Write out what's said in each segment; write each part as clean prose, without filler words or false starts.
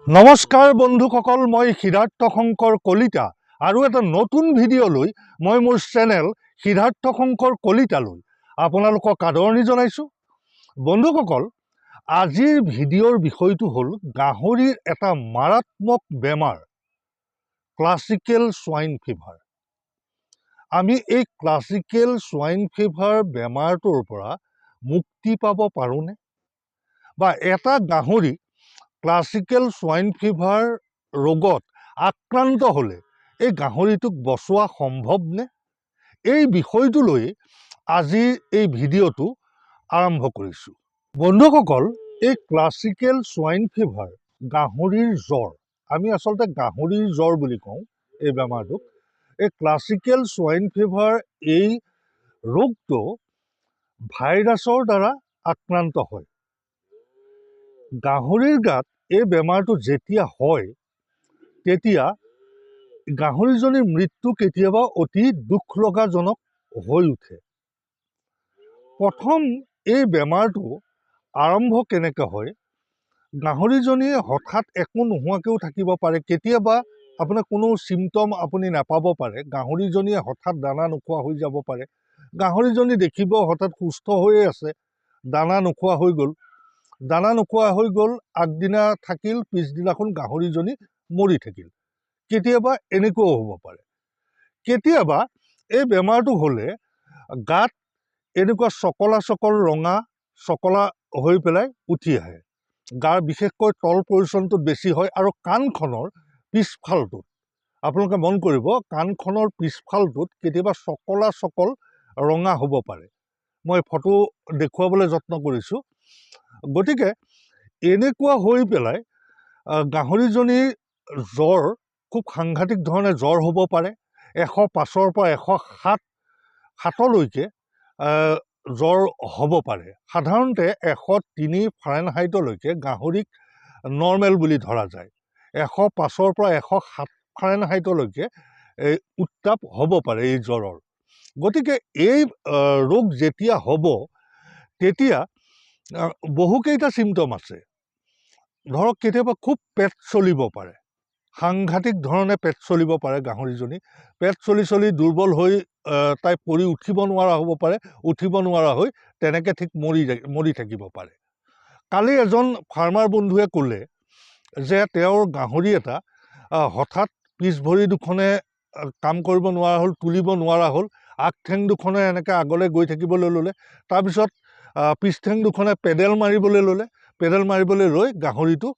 নমস্কাৰ বন্ধুসকল, মই সিদ্ধাৰ্থ শংকৰ কলিতা আৰু এটা নতুন ভিডিঅ'লৈ মই মোৰ চেনেল সিদ্ধাৰ্থ শংকৰ কলিতালৈ আপোনালোকক আদৰণি জনাইছোঁ। বন্ধুসকল, আজিৰ ভিডিঅ'ৰ বিষয়টো হ'ল গাহৰিৰ এটা মাৰাত্মক বেমাৰ, ক্লাছিকেল সোয়াইন ফিভাৰ। আমি এই ক্লাছিকেল সোয়াইন ফিভাৰ বেমাৰটোৰ পৰা মুক্তি পাব পাৰোঁনে, বা এটা গাহৰি ক্লাছিকেল সোয়াইন ফিভাৰ ৰোগত আক্ৰান্ত হ'লে এই গাহৰিটোক বচোৱা সম্ভৱনে? এই বিষয়টো লৈ আজি এই ভিডিঅ'টো আৰম্ভ কৰিছোঁ। বন্ধুসকল, এই ক্লাছিকেল সোয়াইন ফিভাৰ গাহৰিৰ জ্বৰ, আমি আচলতে গাহৰিৰ জ্বৰ বুলি কওঁ এই বেমাৰটোক। এই ক্লাছিকেল সোয়াইন ফিভাৰ এই ৰোগটো ভাইৰাছৰ দ্বাৰা আক্ৰান্ত হয়। গাহৰিৰ গাত এই বেমাৰটো যেতিয়া হয় তেতিয়া গাহৰিজনীৰ মৃত্যু কেতিয়াবা অতি দুখ লগাজনক হৈ উঠে। প্ৰথম এই বেমাৰটো আৰম্ভ কেনেকৈ হয়, গাহৰিজনীয়ে হঠাৎ একো নোহোৱাকৈও থাকিব পাৰে। কেতিয়াবা আপোনাৰ কোনো চিমটম আপুনি নাপাব পাৰে। গাহৰিজনীয়ে হঠাৎ দানা নোখোৱা হৈ যাব পাৰে। গাহৰিজনী দেখিব হঠাৎ সুস্থ হৈয়ে আছে, দানা নোখোৱা হৈ গ'ল। দানা নোখোৱা হৈ গ'ল, আগদিনা থাকিল, পিছদিনাখন গাহৰিজনী মৰি থাকিল। কেতিয়াবা এনেকুৱাও হ'ব পাৰে। কেতিয়াবা এই বেমাৰটো হ'লে গাত এনেকুৱা চকলা ৰঙা চকলা হৈ পেলাই উঠি আহে। গাৰ বিশেষকৈ তল পৰিচনটোত বেছি হয় আৰু কাণখনৰ পিছফালটোত, আপোনালোকে মন কৰিব, কাণখনৰ পিছফালটোত কেতিয়াবা চকল ৰঙা হ'ব পাৰে। মই ফটো দেখুৱাবলৈ যত্ন কৰিছোঁ। গতিকে এনেকুৱা হৈ পেলাই গাহৰিজনীৰ জ্বৰ, খুব সাংঘাতিক ধৰণে জ্বৰ হ'ব পাৰে। 105ৰ পৰা 107লৈকে জ্বৰ হ'ব পাৰে। সাধাৰণতে 103 ফাৰেনহাইটলৈকে গাহৰিক নৰ্মেল বুলি ধৰা যায়। 105ৰ পৰা 107 ফাৰেনহাইটলৈকে উত্তাপ হ'ব পাৰে এই জ্বৰৰ। গতিকে এই ৰোগ যেতিয়া হ'ব তেতিয়া বহুকেইটা চিমটম আছে। ধৰক, কেতিয়াবা খুব পেট চলিব পাৰে, সাংঘাতিক ধৰণে পেট চলিব পাৰে গাহৰিজনী। পেট চলি দুৰ্বল হৈ তাই পৰি উঠিব নোৱাৰা হ'ব পাৰে, উঠিব নোৱাৰা হৈ তেনেকৈ ঠিক মৰি থাকিব পাৰে। কালি এজন ফাৰ্মাৰ বন্ধুৱে ক'লে যে তেওঁৰ গাহৰি এটা হঠাৎ পিছ ভৰি দুখনে কাম কৰিব নোৱাৰা হ'ল, তুলিব নোৱাৰা হ'ল। আগঠেং দুখনে এনেকৈ আগলৈ গৈ থাকিবলৈ ল'লে, তাৰপিছত পিছঠেং দুখনে পেডেল মাৰিবলৈ ল'লে। পেডেল মাৰিবলৈ লৈ গাহৰিটো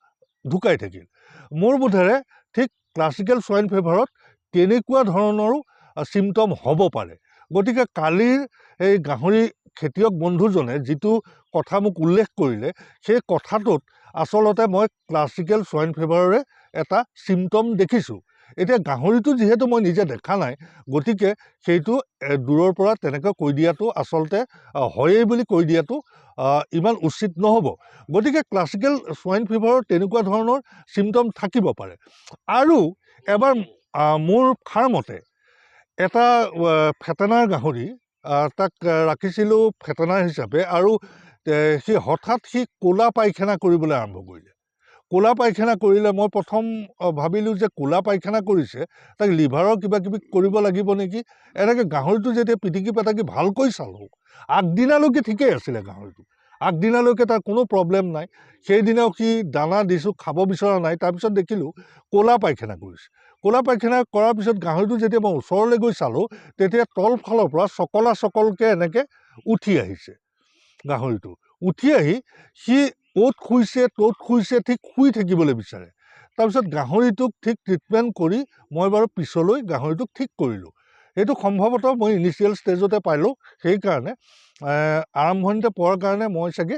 ঢুকাই থাকিল। মোৰ বোধেৰে ঠিক ক্লাছিকেল সোয়াইন ফিভাৰত তেনেকুৱা ধৰণৰো চিমটম হ'ব পাৰে। গতিকে কালিৰ এই গাহৰি খেতিয়ক বন্ধুজনে যিটো কথা মোক উল্লেখ কৰিলে, সেই কথাটোত আচলতে মই ক্লাছিকেল সোয়াইন ফিভাৰৰে এটা চিমটম দেখিছোঁ। এতিয়া গাহৰিটো যিহেতু মই নিজে দেখা নাই, গতিকে সেইটো দূৰৰ পৰা তেনেকৈ কৈ দিয়াটো আচলতে হয়েই বুলি কৈ দিয়াটো ইমান উচিত নহ'ব। গতিকে ক্লাছিকেল সোয়াইন ফিভাৰৰ তেনেকুৱা ধৰণৰ চিমটম থাকিব পাৰে। আৰু এবাৰ মোৰ ফাৰ্মতে এটা ফেটেনাৰ গাহৰি, তাক ৰাখিছিলোঁ ফেটেনাৰ হিচাপে, আৰু হঠাৎ সি ক'লা পায়খানা কৰিবলৈ আৰম্ভ কৰিলে। ক'লা পায়খানা কৰিলে। মই প্ৰথম ভাবিলোঁ যে ক'লা পায়খানা কৰিছে, তাক লিভাৰৰ কিবা কিবি কৰিব লাগিব নেকি। এনেকৈ গাহৰিটো যেতিয়া পিটিকি পেটাকি ভালকৈ চালোঁ, আগদিনালৈকে ঠিকেই আছিলে গাহৰিটো। আগদিনালৈকে তাৰ কোনো প্ৰব্লেম নাই। সেইদিনাও সি দানা দিছোঁ, খাব বিচৰা নাই। তাৰপিছত দেখিলোঁ ক'লা পায়খানা কৰিছে। ক'লা পায়খানা কৰাৰ পিছত গাহৰিটো যেতিয়া মই ওচৰলৈ গৈ চালোঁ, তেতিয়া তলফালৰ পৰা চকলকৈ এনেকৈ উঠি আহিছে গাহৰিটো। উঠি আহি সি ত'ত শুইছে ঠিক শুই থাকিবলৈ বিচাৰে। তাৰপিছত গাহৰিটোক ঠিক ট্ৰিটমেণ্ট কৰি মই বাৰু পিছলৈ গাহৰিটোক ঠিক কৰিলোঁ। সেইটো সম্ভৱতঃ মই ইনিচিয়েল ষ্টেজতে পালোঁ, সেইকাৰণে আৰম্ভণিতে পোৱাৰ কাৰণে মই চাগে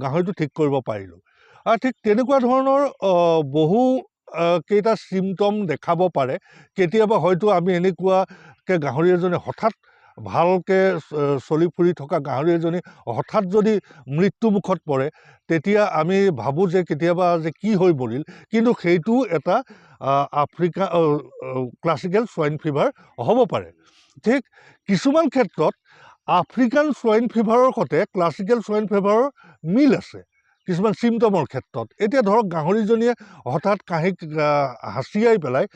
গাহৰিটো ঠিক কৰিব পাৰিলোঁ। ঠিক তেনেকুৱা ধৰণৰ বহু কেইটা চিমটম দেখাব পাৰে। কেতিয়াবা হয়তো আমি এনেকুৱাকৈ গাহৰি এজনী হঠাৎ ভালকৈ চলি ফুৰি থকা গাহৰি এজনী হঠাৎ যদি মৃত্যুমুখত পৰে, তেতিয়া আমি ভাবোঁ যে কেতিয়াবা যে কি হৈ মৰিল, কিন্তু সেইটো এটা ক্লাছিকেল সোয়াইন ফিভাৰ হ'ব পাৰে। ঠিক কিছুমান ক্ষেত্ৰত আফ্ৰিকান সোয়াইন ফিভাৰৰ সৈতে ক্লাছিকেল সোয়াইন ফিভাৰৰ মিল আছে। কিছুমান চিমটমৰ ক্ষেত্ৰত। এতিয়া ধৰক গাহৰিজনীয়ে হঠাৎ কাঁহীক হাঁচিয়াই পেলাই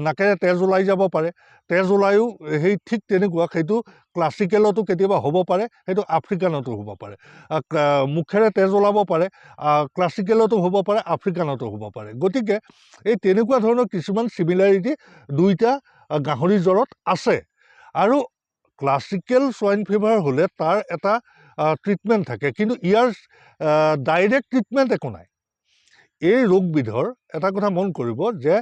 নাকেৰে তেজ ওলাই যাব পাৰে। তেজ ওলায়ো সেই ঠিক তেনেকুৱা সেইটো ক্লাছিকেলতো কেতিয়াবা হ'ব পাৰে, সেইটো আফ্ৰিকানতো হ'ব পাৰে। মুখেৰে তেজ ওলাব পাৰে, ক্লাছিকেলতো হ'ব পাৰে, আফ্ৰিকানতো হ'ব পাৰে। গতিকে এই তেনেকুৱা ধৰণৰ কিছুমান চিমিলাৰিটি দুইটা গাহৰি জ্বৰত আছে। আৰু ক্লাছিকেল সোৱাইন ফিভাৰ হ'লে তাৰ এটা ট্ৰিটমেণ্ট থাকে, কিন্তু ইয়াৰ ডাইৰেক্ট ট্ৰিটমেণ্ট একো নাই। এই ৰোগবিধৰ এটা কথা মন কৰিব যে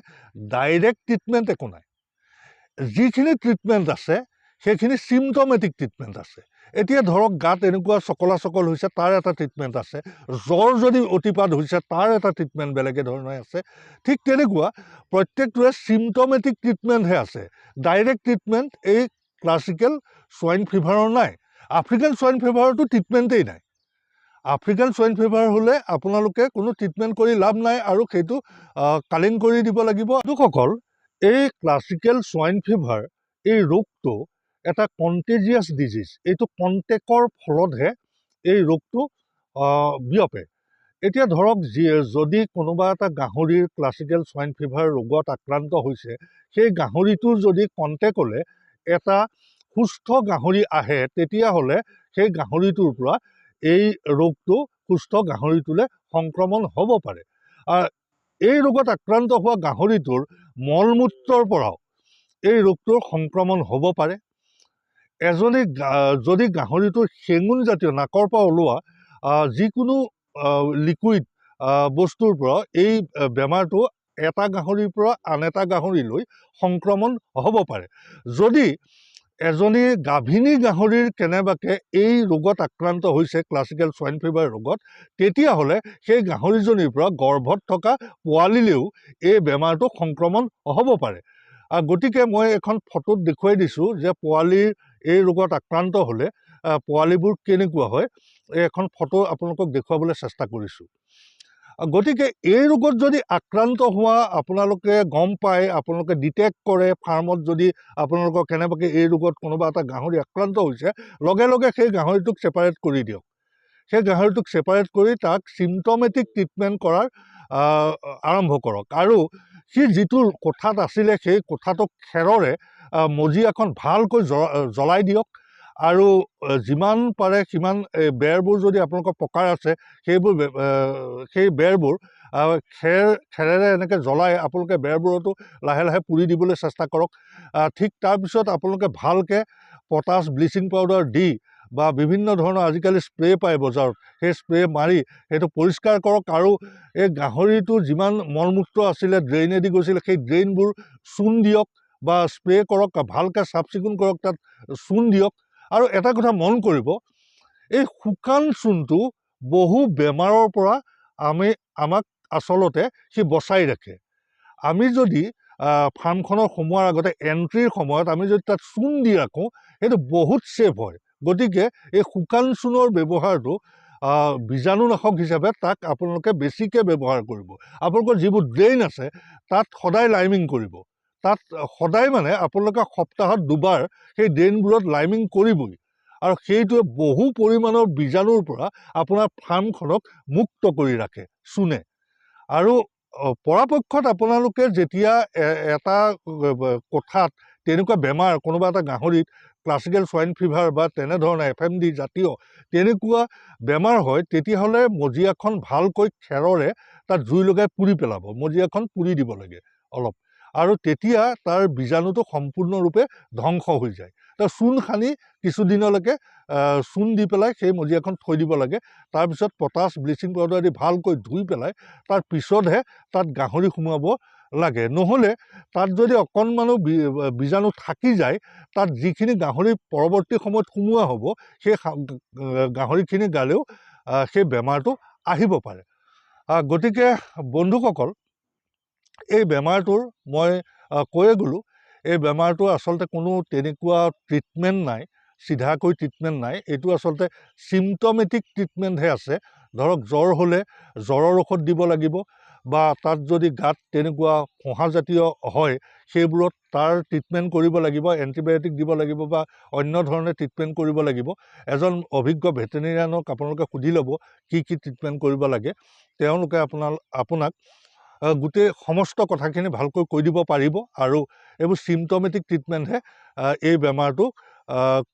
ডাইৰেক্ট ট্ৰিটমেণ্ট একো নাই। যিখিনি ট্ৰিটমেণ্ট আছে সেইখিনি চিমটমেটিক ট্ৰিটমেণ্ট আছে। এতিয়া ধৰক গাত এনেকুৱা চকলা চকল হৈছে, তাৰ এটা ট্ৰিটমেণ্ট আছে। জ্বৰ যদি অতিপাত হৈছে, তাৰ এটা ট্ৰিটমেণ্ট বেলেগে ধৰণে আছে। ঠিক তেনেকুৱা প্ৰত্যেকটোৱে চিমটমেটিক ট্ৰিটমেণ্টহে আছে। ডাইৰেক্ট ট্ৰিটমেণ্ট এই ক্লাছিকেল সোৱাইন ফিভাৰৰ নাই। আফ্ৰিকান সোৱাইন ফিভাৰতো ট্ৰিটমেণ্টেই নাই। আফ্ৰিকান সোৱাইন ফিভাৰ হ'লে আপোনালোকে কোনো ট্ৰিটমেণ্ট কৰি লাভ নাই, আৰু সেইটো কালিং কৰি দিব লাগিব। লোকসকল, এই ক্লাছিকেল সোৱাইন ফিভাৰ এই ৰোগটো এটা কণ্টেজিয়াছ ডিজিজ। এইটো কণ্টেকৰ ফলতহে এই ৰোগটো বিয়পে। এতিয়া ধৰক যদি কোনোবা এটা গাহৰিৰ ক্লাছিকেল সোৱাইন ফিভাৰ ৰোগত আক্ৰান্ত হৈছে, সেই গাহৰিটোৰ যদি কণ্টেকলৈ এটা সুস্থ গাহৰি আহে, তেতিয়াহ'লে সেই গাহৰিটোৰ পৰা এই ৰোগটো সুস্থ গাহৰিটোলৈ সংক্ৰমণ হ'ব পাৰে। এই ৰোগত আক্ৰান্ত হোৱা গাহৰিটোৰ মল মূত্ৰৰ পৰাও এই ৰোগটোৰ সংক্ৰমণ হ'ব পাৰে। যদি গাহৰিটোৰ শেঙুন জাতীয় নাকৰ পৰা ওলোৱা যিকোনো লিকুইড বস্তুৰ পৰা এই বেমাৰটো এটা গাহৰিৰ পৰা আন এটা গাহৰিলৈ সংক্ৰমণ হ'ব পাৰে। যদি এজনী গাভিনী গাহৰিৰ কেনেবাকৈ এই ৰোগত আক্ৰান্ত হৈছে, ক্লাছিকেল সোৱাইন ফিভাৰ ৰোগত, তেতিয়াহ'লে সেই গাহৰিজনীৰ পৰা গৰ্ভত থকা পোৱালিলৈও এই বেমাৰটো সংক্ৰমণ হ'ব পাৰে। গতিকে মই এখন ফটোত দেখুৱাই দিছোঁ যে পোৱালিৰ এই ৰোগত আক্ৰান্ত হ'লে পোৱালিবোৰ কেনেকুৱা হয়। এখন ফটো আপোনালোকক দেখুৱাবলৈ চেষ্টা কৰিছোঁ। গতিকে এই ৰোগত যদি আক্ৰান্ত হোৱা আপোনালোকে গম পায়, আপোনালোকে ডিটেক্ট কৰে, ফাৰ্মত যদি আপোনালোকৰ কেনেবাকৈ এই ৰোগত কোনোবা এটা গাহৰি আক্ৰান্ত হৈছে, লগে লগে সেই গাহৰিটোক ছেপাৰেট কৰি দিয়ক। সেই গাহৰিটোক ছেপাৰেট কৰি তাক চিমটমেটিক ট্ৰিটমেণ্ট কৰাৰ আৰম্ভ কৰক। আৰু সি যিটো কোঠাত আছিলে, সেই কোঠাটোক খেৰৰে মজিয়াখন ভালকৈ জ্বলাই দিয়ক। আৰু যিমান পাৰে সিমান বেৰবোৰ যদি আপোনালোকৰ পকাৰ আছে, সেই বেৰবোৰ খেৰেৰে এনেকৈ জ্বলাই আপোনালোকে বেৰবোৰতো লাহে লাহে পুৰি দিবলৈ চেষ্টা কৰক। ঠিক তাৰপিছত আপোনালোকে ভালকৈ পটাছ, ব্লিচিং পাউডাৰ দি বা বিভিন্ন ধৰণৰ আজিকালি স্প্ৰে পায় বজাৰত, সেই স্প্ৰে মাৰি সেইটো পৰিষ্কাৰ কৰক। আৰু এই গাহৰিটো যিমান মলমূত্ৰ আছিলে, ড্ৰেইনেদি গৈছিলে, সেই ড্ৰেইনবোৰ চূণ দিয়ক বা স্প্ৰে কৰক, ভালকৈ চাফ চিকুণ কৰক, তাত চূণ দিয়ক। আৰু এটা কথা মন কৰিব, এই শুকান চূণটো বহু বেমাৰৰ পৰা আমাক আচলতে সি বচাই ৰাখে। আমি যদি ফাৰ্মখনৰ সোমোৱাৰ আগতে এণ্ট্ৰিৰ সময়ত আমি যদি তাত চূণ দি ৰাখোঁ, সেইটো বহুত ছেফ হয়। গতিকে এই শুকান চূণৰ ব্যৱহাৰটো বীজাণুনাশক হিচাপে তাক আপোনালোকে বেছিকৈ ব্যৱহাৰ কৰিব। আপোনালোকৰ যিবোৰ ড্ৰেইন আছে তাত সদায় লাইমিং কৰিব। তাত সদায় মানে আপোনালোকে সপ্তাহত 2 বাৰ সেই ড্ৰেইনবোৰত লাইমিং কৰিবই। আৰু সেইটোৱে বহু পৰিমাণৰ বীজাণুৰ পৰা আপোনাৰ ফাৰ্মখনক মুক্ত কৰি ৰাখে চূণে। আৰু পৰাপক্ষত আপোনালোকে যেতিয়া এটা কোঠাত তেনেকুৱা বেমাৰ কোনোবা এটা গাহৰিত ক্লাছিকেল সোৱাইন ফিভাৰ বা তেনেধৰণৰ FMD জাতীয় তেনেকুৱা বেমাৰ হয়, তেতিয়াহ'লে মজিয়াখন ভালকৈ খেৰৰে তাত জুই লগাই পুৰি পেলাব। মজিয়াখন পুৰি দিব লাগে অলপ, আৰু তেতিয়া তাৰ বীজাণুটো সম্পূৰ্ণৰূপে ধ্বংস হৈ যায়। তাৰ চূণ সানি কিছুদিনলৈকে চূণ দি পেলাই সেই মজিয়াখন থৈ দিব লাগে। তাৰপিছত পটাছ, ব্লিচিং পাউডাৰ দি ভালকৈ ধুই পেলাই তাৰ পিছতহে তাত গাহৰি সোমোৱাব লাগে। নহ'লে তাত যদি অকণমানো বীজাণু থাকি যায়, তাত যিখিনি গাহৰি পৰৱৰ্তী সময়ত সোমোৱা হ'ব, সেই গাহৰিখিনি গালেও সেই বেমাৰটো আহিব পাৰে। গতিকে বন্ধুসকল, এই বেমাৰটোৰ মই কৈয়ে গ'লোঁ, এই বেমাৰটোৰ আচলতে কোনো তেনেকুৱা ট্ৰিটমেণ্ট নাই, চিধাকৈ ট্ৰিটমেণ্ট নাই। এইটো আচলতে চিমটমেটিক ট্ৰিটমেণ্টহে আছে। ধৰক জ্বৰ হ'লে জ্বৰৰ ঔষধ দিব লাগিব, বা তাত যদি গাত তেনেকুৱা ফোঁহাজাতীয় হয় সেইবোৰত তাৰ ট্ৰিটমেণ্ট কৰিব লাগিব, এণ্টিবায়'টিক দিব লাগিব বা অন্য ধৰণে ট্ৰিটমেণ্ট কৰিব লাগিব। এজন অভিজ্ঞ ভেটেৰিনেৰিয়ানক আপোনালোকে সুধি ল'ব কি ট্ৰিটমেণ্ট কৰিব লাগে। তেওঁলোকে আপোনাক গোটেই সমস্ত কথাখিনি ভালকৈ কৈ দিব পাৰিব আৰু এইবোৰ চিমটমেটিক ট্ৰিটমেণ্টহে এই বেমাৰটো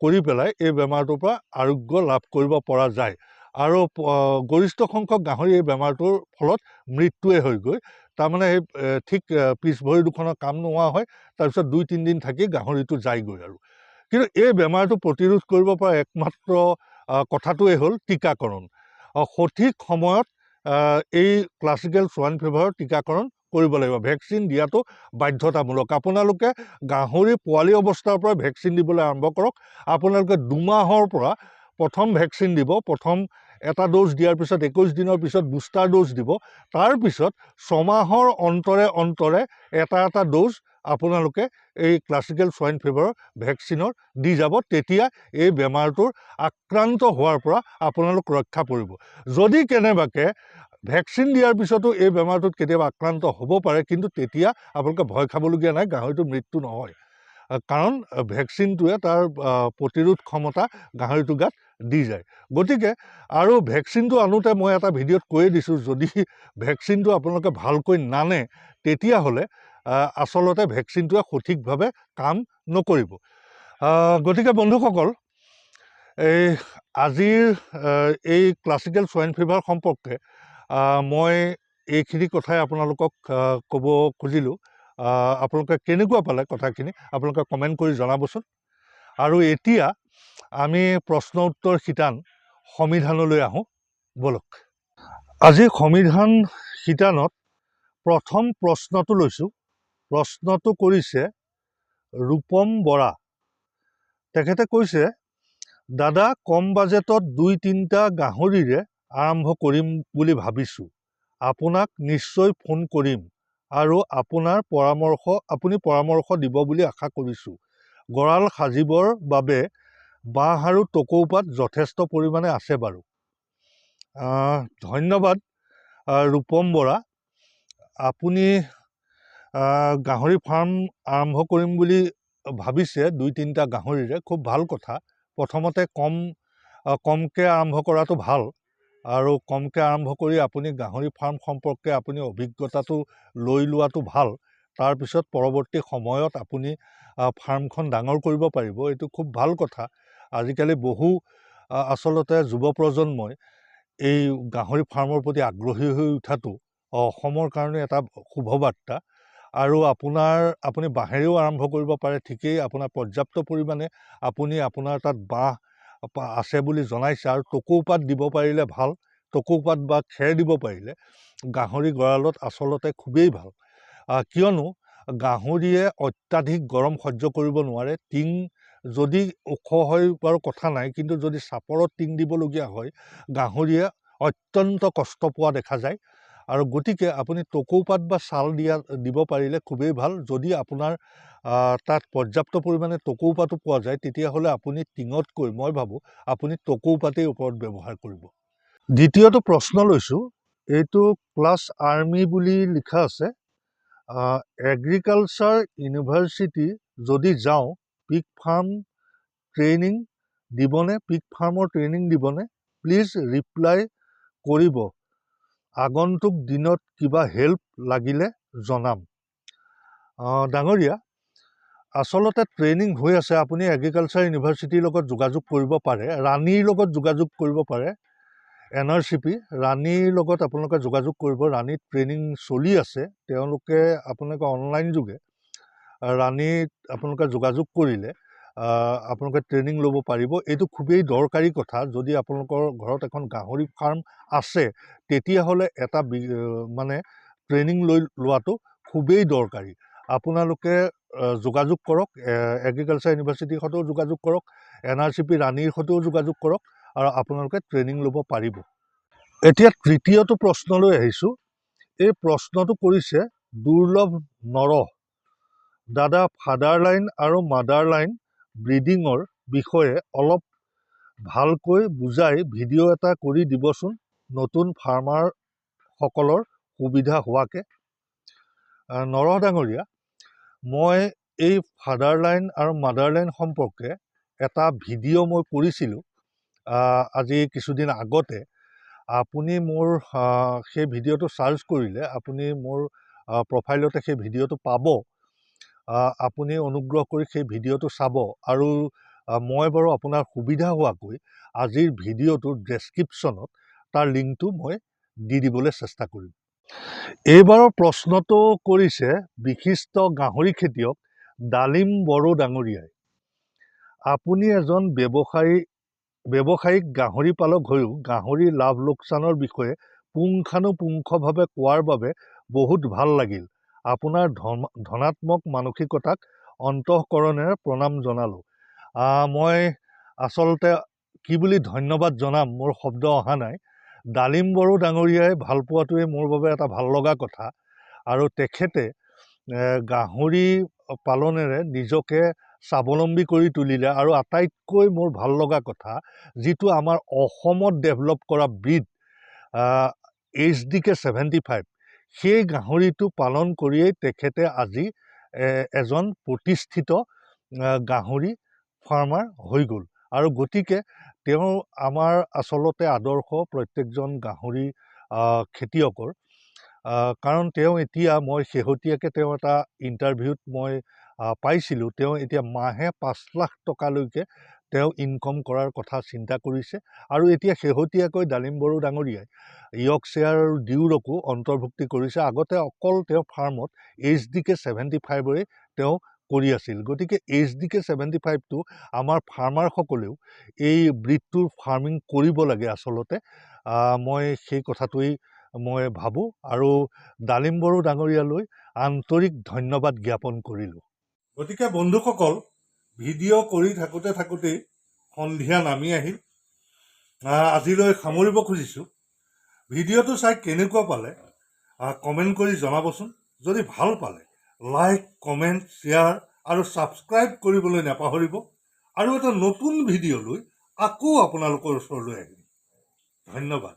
কৰি পেলাই এই বেমাৰটোৰ পৰা আৰোগ্য লাভ কৰিব পৰা যায়। আৰু গৰিষ্ঠ সংখ্যক গাহৰি এই বেমাৰটোৰ ফলত মৃত্যুৱে হৈ গৈ তাৰমানে এই ঠিক পিছ ভৰি দুখনৰ কাম নোহোৱা হয়, তাৰপিছত 2-3 দিন থাকি গাহৰিটো যায়গৈ আৰু। কিন্তু এই বেমাৰটো প্ৰতিৰোধ কৰিব পৰা একমাত্ৰ কথাটোৱে হ'ল টীকাকৰণ। সঠিক সময়ত এই ক্লাছিকেল সোৱাইন ফিভাৰৰ টীকাকৰণ কৰিব লাগিব। ভেকচিন দিয়াটো বাধ্যতামূলক। আপোনালোকে গাহৰি পোৱালি অৱস্থাৰ পৰা ভেকচিন দিবলৈ আৰম্ভ কৰক। আপোনালোকে 2 মাহৰ পৰা প্ৰথম ভেকচিন দিব। প্ৰথম এটা ড'জ দিয়াৰ পিছত 21 দিনৰ পিছত বুষ্টাৰ ড'জ দিব। তাৰপিছত 6 মাহৰ অন্তৰে এটা ড'জ আপোনালোকে এই ক্লাছিকেল সোৱাইন ফিভাৰৰ ভেকচিনৰ দি যাব। তেতিয়া এই বেমাৰটোৰ আক্ৰান্ত হোৱাৰ পৰা আপোনালোক ৰক্ষা পৰিব। যদি কেনেবাকৈ ভেকচিন দিয়াৰ পিছতো এই বেমাৰটোত কেতিয়াবা আক্ৰান্ত হ'ব পাৰে, কিন্তু তেতিয়া আপোনালোকে ভয় খাবলগীয়া নাই, গাহৰিটোৰ মৃত্যু নহয়। কাৰণ ভেকচিনটোৱে তাৰ প্ৰতিৰোধ ক্ষমতা গাহৰিটোৰ গাত দি যায়। গতিকে আৰু ভেকচিনটো আনোতে মই এটা ভিডিঅ'ত কৈয়ে দিছোঁ, যদি ভেকচিনটো আপোনালোকে ভালকৈ নানে তেতিয়াহ'লে আচলতে ভেকচিনটোৱে সঠিকভাৱে কাম নকৰিব। গতিকে বন্ধুসকল, আজিৰ এই ক্লাছিকেল সোৱাইন ফিভাৰ সম্পৰ্কে মই এইখিনি কথাই আপোনালোকক ক'ব খুজিলোঁ। আপোনালোকে কেনেকুৱা পালে কথাখিনি আপোনালোকে কমেণ্ট কৰি জনাবচোন। আৰু এতিয়া আমি প্ৰশ্ন উত্তৰ শিতান সংবিধানলৈ আহোঁ, ব'লক। আজি সংবিধান শিতানত প্ৰথম প্ৰশ্নটো লৈছোঁ। প্ৰশ্নটো কৰিছে ৰূপম বৰা। তেখেতে কৈছে, দাদা, কম বাজেটত 2-3টা গাহৰিৰে আৰম্ভ কৰিম বুলি ভাবিছোঁ। আপোনাক নিশ্চয় ফোন কৰিম আৰু আপুনি পৰামৰ্শ দিব বুলি আশা কৰিছোঁ। গঁৰাল সাজিবৰ বাবে বাঁহ আৰু টকৌপাত যথেষ্ট পৰিমাণে আছে বাৰু। ধন্যবাদ ৰূপম বৰা। আপুনি গাহৰি ফাৰ্ম আৰম্ভ কৰিম বুলি ভাবিছে 2-3টা গাহৰিৰে, খুব ভাল কথা। প্ৰথমতে কমকৈ আৰম্ভ কৰাটো ভাল আৰু কমকৈ আৰম্ভ কৰি আপুনি গাহৰি ফাৰ্ম সম্পৰ্কে আপুনি অভিজ্ঞতাটো লৈ লোৱাটো ভাল। তাৰপিছত পৰৱৰ্তী সময়ত আপুনি ফাৰ্মখন ডাঙৰ কৰিব পাৰিব, এইটো খুব ভাল কথা। আজিকালি আচলতে যুৱ প্ৰজন্মই এই গাহৰি ফাৰ্মৰ প্ৰতি আগ্ৰহী হৈ উঠাটো অসমৰ কাৰণে এটা শুভবাৰ্তা। আৰু আপুনি বাঁহেৰেও আৰম্ভ কৰিব পাৰে, ঠিকেই। আপোনাৰ পৰ্যাপ্ত পৰিমাণে আপোনাৰ তাত বাঁহ আছে বুলি জনাইছে আৰু টকৌপাত দিব পাৰিলে ভাল। টকৌপাত বা খেৰ দিব পাৰিলে গাহৰি গঁৰালত আচলতে খুবেই ভাল। কিয়নো গাহৰিয়ে অত্যাধিক গৰম সহ্য কৰিব নোৱাৰে। টিং যদি ওখ হয় বাৰু কথা নাই, কিন্তু যদি চাপৰত টিং দিবলগীয়া হয় গাহৰিয়ে অত্যন্ত কষ্ট পোৱা দেখা যায়। আৰু গতিকে আপুনি টকৌপাত বা ছাল দিব পাৰিলে খুবেই ভাল। যদি আপোনাৰ তাত পৰ্যাপ্ত পৰিমাণে টকৌপাতো পোৱা যায়, তেতিয়াহ'লে আপুনি টিঙতকৈ মই ভাবোঁ আপুনি টকৌপাতেই ওপৰত ব্যৱহাৰ কৰিব। দ্বিতীয়টো প্ৰশ্ন লৈছোঁ, এইটো ক্লাছ আৰ্মি বুলি লিখা আছে। এগ্ৰিকালচাৰ ইউনিভাৰ্চিটি যদি যাওঁ, পিক ফাৰ্মৰ ট্ৰেইনিং দিবনে? প্লিজ ৰিপ্লাই কৰিব। আগন্তুক দিনত কিবা হেল্প লাগিলে জনাম। ডাঙৰীয়া, আচলতে ট্ৰেইনিং হৈ আছে। আপুনি এগ্ৰিকালচাৰ ইউনিভাৰ্চিটিৰ লগত যোগাযোগ কৰিব পাৰে, ৰাণীৰ লগত যোগাযোগ কৰিব পাৰে। NRCP ৰাণীৰ লগত আপোনালোকে যোগাযোগ কৰিব। ৰাণীত ট্ৰেইনিং চলি আছে। তেওঁলোকে আপোনালোকে অনলাইন যোগে ৰাণীত আপোনালোকে যোগাযোগ কৰিলে আপোনালোকে ট্ৰেইনিং ল'ব পাৰিব। এইটো খুবেই দৰকাৰী কথা। যদি আপোনালোকৰ ঘৰত এখন গাহৰি ফাৰ্ম আছে তেতিয়াহ'লে এটা ট্ৰেইনিং লোৱাটো খুবেই দৰকাৰী। আপোনালোকে যোগাযোগ কৰক, এগ্ৰিকালচাৰ ইউনিভাৰ্চিটিৰ সৈতেও যোগাযোগ কৰক, NRCP ৰাণীৰ সৈতেও যোগাযোগ কৰক আৰু আপোনালোকে ট্ৰেইনিং ল'ব পাৰিব। এতিয়া তৃতীয়টো প্ৰশ্নলৈ আহিছোঁ। এই প্ৰশ্নটো কৰিছে দুৰ্লভ নৰহ। দাদা, ফাদাৰলাইন আৰু মাদাৰলাইন ব্ৰিডিঙৰ বিষয়ে অলপ ভালকৈ বুজাই ভিডিঅ' এটা কৰি দিবচোন। নতুন ফাৰ্মাৰসকলৰ সুবিধা হোৱাকৈ। নৰহ ডাঙৰীয়া, মই এই ফাদাৰলাইন আৰু মাদাৰলাইন সম্পৰ্কে এটা ভিডিঅ' মই কৰিছিলোঁ আজি কিছুদিন আগতে। আপুনি মোৰ সেই ভিডিঅ'টো চাৰ্চ কৰিলে আপুনি মোৰ প্ৰফাইলতে সেই ভিডিঅ'টো পাব। আপুনি অনুগ্ৰহ কৰি সেই ভিডিঅ'টো চাব। আৰু মই বাৰু আপোনাৰ সুবিধা হোৱাকৈ আজিৰ ভিডিঅ'টোৰ ডেছক্ৰিপশ্যনত তাৰ লিংকটো মই দি দিবলৈ চেষ্টা কৰিম। এইবাৰৰ প্ৰশ্নটো কৰিছে বিশিষ্ট গাহৰি খেতিয়ক ডালিম বড়ো ডাঙৰীয়াই। আপুনি এজন ব্যৱসায়িক গাহৰি পালক হৈও গাহৰি লাভ লোকচানৰ বিষয়ে পুংখানুপুংখভাৱে কোৱাৰ বাবে বহুত ভাল লাগিল। আপোনাৰ ধনাত্মক মানসিকতাক অন্তঃকৰণেৰে প্ৰণাম জনালোঁ। মই আচলতে কি বুলি ধন্যবাদ জনাম, মোৰ শব্দ অহা নাই। ডালিম বড়ো ডাঙৰীয়াই ভাল পোৱাটোৱে মোৰ বাবে এটা ভাল লগা কথা। আৰু তেখেতে গাহৰি পালনেৰে নিজকে স্বাৱলম্বী কৰি তুলিলে। আৰু আটাইতকৈ মোৰ ভাল লগা কথা, যিটো আমাৰ অসমত ডেভেলপ কৰা ব্ৰীড HDK 75, সেই গাহৰিটো পালন কৰিয়েই তেখেতে আজি এজন প্ৰতিষ্ঠিত গাহৰি ফাৰ্মাৰ হৈ গ'ল। আৰু গতিকে তেওঁ আমাৰ আচলতে আদৰ্শ প্ৰত্যেকজন গাহৰি খেতিয়কৰ। কাৰণ তেওঁ এতিয়া মই শেহতীয়াকৈ তেওঁ এটা ইণ্টাৰভিউত মই পাইছিলোঁ, তেওঁ এতিয়া মাহে 5 লাখ টকালৈকে তেওঁ ইনকম কৰাৰ কথা চিন্তা কৰিছে। আৰু এতিয়া শেহতীয়াকৈ ডালিম বড়ো ডাঙৰীয়াই য়ৰ্কশ্বেয়াৰ আৰু ডিউৰকো অন্তৰ্ভুক্তি কৰিছে। আগতে অকল তেওঁ ফাৰ্মত HDK 75ৰে তেওঁ কৰি আছিল। গতিকে HDK 75টো আমাৰ ফাৰ্মাৰসকলেও এই ব্ৰীডটোৰ ফাৰ্মিং কৰিব লাগে আচলতে। মই সেই কথাটোৱেই মই ভাবোঁ। আৰু ডালিম বড়ো ডাঙৰীয়ালৈ আন্তৰিক ধন্যবাদ জ্ঞাপন কৰিলোঁ। গতিকে বন্ধুসকল, ভিডিঅ' কৰি থাকোঁতেই সন্ধিয়া নামি আহিল। আজিলৈ সামৰিব খুজিছোঁ। ভিডিঅ'টো চাই কেনেকুৱা পালে কমেণ্ট কৰি জনাবচোন। যদি ভাল পালে লাইক, কমেণ্ট, শ্বেয়াৰ আৰু ছাবস্ক্ৰাইব কৰিবলৈ নাপাহৰিব। আৰু এটা নতুন ভিডিঅ'লৈ আকৌ আপোনালোকৰ ওচৰলৈ আহিম। ধন্যবাদ।